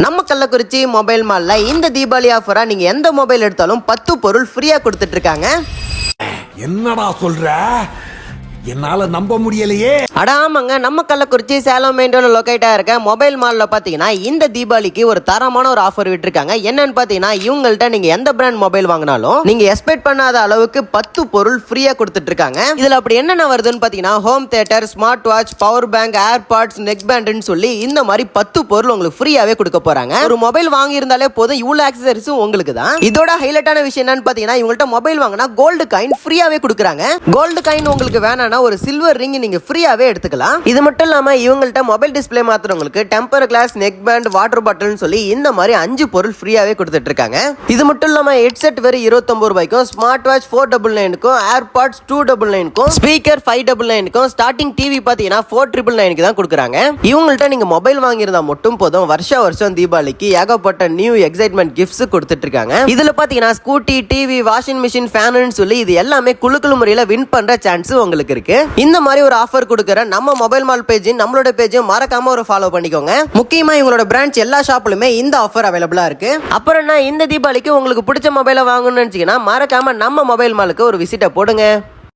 நம்ம கள்ளக்குறிச்சி மொபைல் மால்ல இந்த தீபாவளி ஆஃபரா நீங்க எந்த மொபைல் எடுத்தாலும் 10 பொருள் ஃப்ரீயா கொடுத்துட்டு இருக்காங்க. என்னடா சொல்ற? என்னால நம்ப முடியலையே. ஆமாங்க, நம்ம கள்ளக்குறிச்சி சேலம் மெயின் ரோட்ல லொகேட்டா இருக்க மொபைல் மால்ல பாத்தீங்கன்னா இந்த தீபாவளிக்கு ஒரு தரமான ஒரு ஆஃபர் விட்டுருக்காங்க. என்னன்னு பாத்தீங்கன்னா இவங்கள்ட்ட நீங்க எந்த பிராண்ட் மொபைல் வாங்கினாலும் நீங்க எக்ஸ்பெக்ட் பண்ணாத அளவுக்கு 10 பொருள் ஃப்ரீயா கொடுத்துட்டு இருக்காங்க. இதுல அப்படி என்னென்ன வருதுன்னு பாத்தீங்கன்னா home theatre, smart watch, power bank, AirPods, neck பேண்ட்னு சொல்லி இந்த மாதிரி 10 பொருள் உங்களுக்கு ஃப்ரீயாவே கொடுக்க போறாங்க. ஒரு மொபைல் வாங்கி இருந்தாலே போதும், இவ்வளவு ஆக்சசரிஸும் உங்களுக்கு தான். இதோட ஹைலைட்டான விஷயம் என்னன்னு பாத்தீங்கன்னா இவங்கள்ட்ட மொபைல் வாங்கினா கோல்டு காயின் ஃப்ரீயாவே கொடுக்குறாங்க. கோல்டு காயின் உங்களுக்கு வேணா ஒரு சில்வர் ரிங் நீங்க ஃப்ரீயாவே எடுத்துக்கலாம். இது மட்டும் இல்லாம இவங்கள்ட்ட மொபைல் டிஸ்ப்ளே மாத்துறவங்களுக்கு temper glass, neck band, water பாட்டில்னு சொல்லி இந்த மாதிரி 5 பொருள் ஃப்ரீயாவே கொடுத்துட்டு இருக்காங்க. இது மட்டும் இல்லாம ஹெட்செட் வெறும் 29 ரூபாய்க்கும், ஸ்மார்ட் வாட்ச் 499க்கும், ஏர்பாட்ஸ் 299க்கும், ஸ்பீக்கர் 599க்கும், ஸ்டார்டிங் டிவி பாத்தீங்கன்னா 499க்கு தான் கொடுக்குறாங்க. இவங்கள்ட்ட நீங்க மொபைல் வாங்கியிருந்தா மட்டும் போதும், வருஷம் தீபாவளிக்கு ஏகப்பட்ட நியூ எக்ஸைட்மெண்ட் கிஃப்ட்ஸ் கொடுத்துட்டு இருக்காங்க. இதுல பாத்தீங்கன்னா scooty, TV, washing machine, fan சொல்லி இது எல்லாமே குலுக்குழு முறையில வின் பண்ற சான்ஸ் உங்களுக்கு இருக்கு. இந்த மாதிரி ஒரு ஆஃபர் கொடுக்கிற நம்ம மொபைல் மால் பேஜ், நம்மளோட பேஜ் மறக்காம ஒரு ஃபாலோ பண்ணிக்கோங்க. முக்கியமா இவங்களோட பிரான்ச் எல்லா ஷாப்லயுமே இந்த ஆஃபர் அவைலபிளா இருக்கு. அப்புறம் என்ன, இந்த தீபாவளிக்கு உங்களுக்கு பிடிச்ச மொபைலை வாங்கணும்னு நினைச்சீங்கன்னா மறக்காம நம்ம மொபைல் மாலுக்கு ஒரு விசிட்ட போடுங்க.